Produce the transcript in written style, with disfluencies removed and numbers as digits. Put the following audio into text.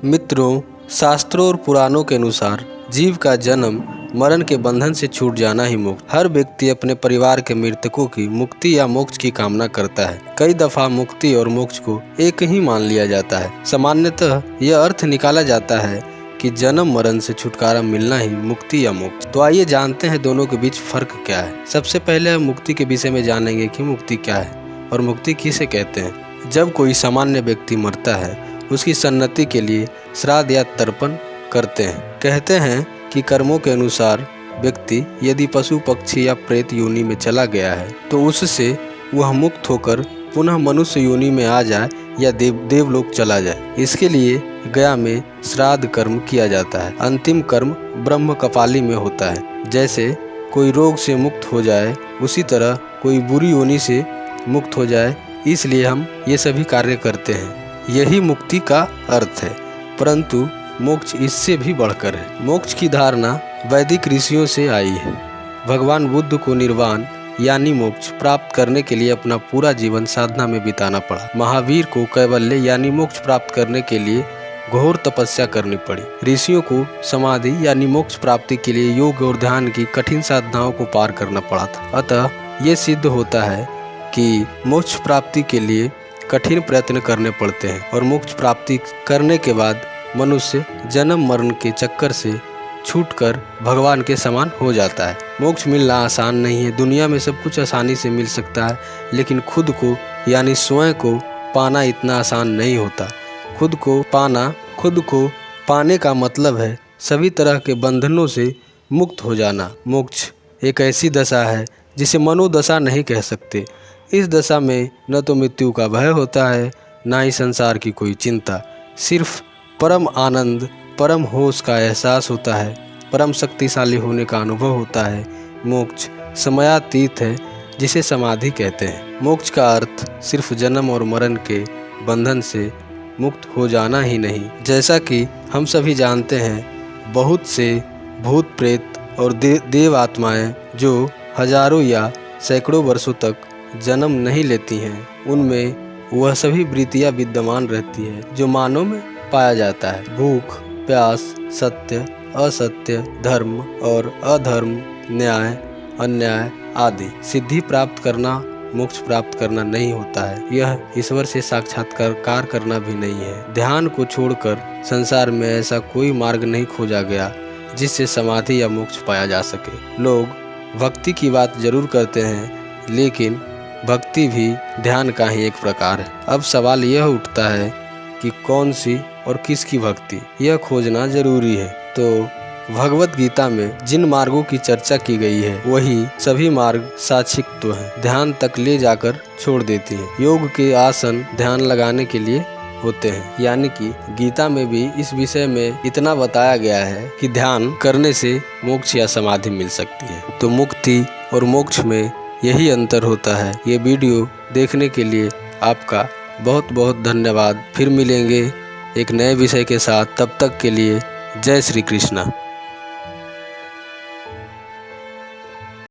मित्रों, शास्त्रों और पुराणों के अनुसार जीव का जन्म मरण के बंधन से छूट जाना ही मोक्ष। हर व्यक्ति अपने परिवार के मृतकों की मुक्ति या मोक्ष की कामना करता है। कई दफा मुक्ति और मोक्ष को एक ही मान लिया जाता है। सामान्यतः यह अर्थ निकाला जाता है कि जन्म मरण से छुटकारा मिलना ही मुक्ति या मोक्ष। तो आइए जानते हैं दोनों के बीच फर्क क्या है। सबसे पहले हम मुक्ति के विषय में जानेंगे कि मुक्ति क्या है और मुक्ति किसे कहते हैं। जब कोई सामान्य व्यक्ति मरता है, उसकी सन्नति के लिए श्राद्ध या तर्पण करते हैं। कहते हैं कि कर्मों के अनुसार व्यक्ति यदि पशु पक्षी या प्रेत योनि में चला गया है तो उससे वह मुक्त होकर पुनः मनुष्य योनि में आ जाए या देवलोक चला जाए। इसके लिए गया में श्राद्ध कर्म किया जाता है। अंतिम कर्म ब्रह्म कपाली में होता है। जैसे कोई रोग से मुक्त हो जाए, उसी तरह कोई बुरी योनि से मुक्त हो जाए, इसलिए हम ये सभी कार्य करते हैं। यही मुक्ति का अर्थ है। परंतु मोक्ष इससे भी बढ़कर है। मोक्ष की धारणा वैदिक ऋषियों से आई है। भगवान बुद्ध को निर्वाण यानी मोक्ष प्राप्त करने के लिए अपना पूरा जीवन साधना में बिताना पड़ा। महावीर को कैवल्य यानी मोक्ष प्राप्त करने के लिए घोर तपस्या करनी पड़ी। ऋषियों को समाधि यानी मोक्ष प्राप्ति के लिए योग और ध्यान की कठिन साधनाओं को पार करना पड़ा था। अतः ये सिद्ध होता है कि मोक्ष प्राप्ति के लिए कठिन प्रयत्न करने पड़ते हैं और मोक्ष प्राप्ति करने के बाद मनुष्य जन्म मरण के चक्कर से छूटकर भगवान के समान हो जाता है। मोक्ष मिलना आसान नहीं है। दुनिया में सब कुछ आसानी से मिल सकता है, लेकिन खुद को यानी स्वयं को पाना इतना आसान नहीं होता। खुद को पाने का मतलब है सभी तरह के बंधनों से मुक्त हो जाना। मोक्ष एक ऐसी दशा है जिसे मनोदशा नहीं कह सकते। इस दशा में न तो मृत्यु का भय होता है, न ही संसार की कोई चिंता। सिर्फ परम आनंद, परम होश का एहसास होता है, परम शक्तिशाली होने का अनुभव होता है। मोक्ष समयातीत है, जिसे समाधि कहते हैं। मोक्ष का अर्थ सिर्फ जन्म और मरण के बंधन से मुक्त हो जाना ही नहीं। जैसा कि हम सभी जानते हैं, बहुत से भूत प्रेत और देव आत्माएं जो हजारों या सैकड़ों वर्षों तक जन्म नहीं लेती हैं, उनमें वह सभी वृत्तियाँ विद्यमान रहती है जो मानव में पाया जाता है। भूख, प्यास, सत्य, असत्य, धर्म और अधर्म, न्याय, अन्याय आदि। सिद्धि प्राप्त करना मोक्ष प्राप्त करना नहीं होता है। यह ईश्वर से साक्षात्कार करना भी नहीं है। ध्यान को छोड़कर संसार में ऐसा कोई मार्ग नहीं खोजा गया जिससे समाधि या मोक्ष पाया जा सके। लोग भक्ति की बात जरूर करते हैं, लेकिन भक्ति भी ध्यान का ही एक प्रकार है। अब सवाल यह उठता है कि कौन सी और किसकी भक्ति, यह खोजना जरूरी है। तो भगवत गीता में जिन मार्गों की चर्चा की गई है, वही सभी मार्ग साक्षिक तो हैं, ध्यान तक ले जाकर छोड़ देती हैं। योग के आसन ध्यान लगाने के लिए होते हैं, यानी कि गीता में भी इस विषय में इतना बताया गया है कि ध्यान करने से मोक्ष या समाधि मिल सकती है। तो मुक्ति और मोक्ष में यही अंतर होता है। ये वीडियो देखने के लिए आपका बहुत बहुत धन्यवाद। फिर मिलेंगे एक नए विषय के साथ। तब तक के लिए जय श्री कृष्णा।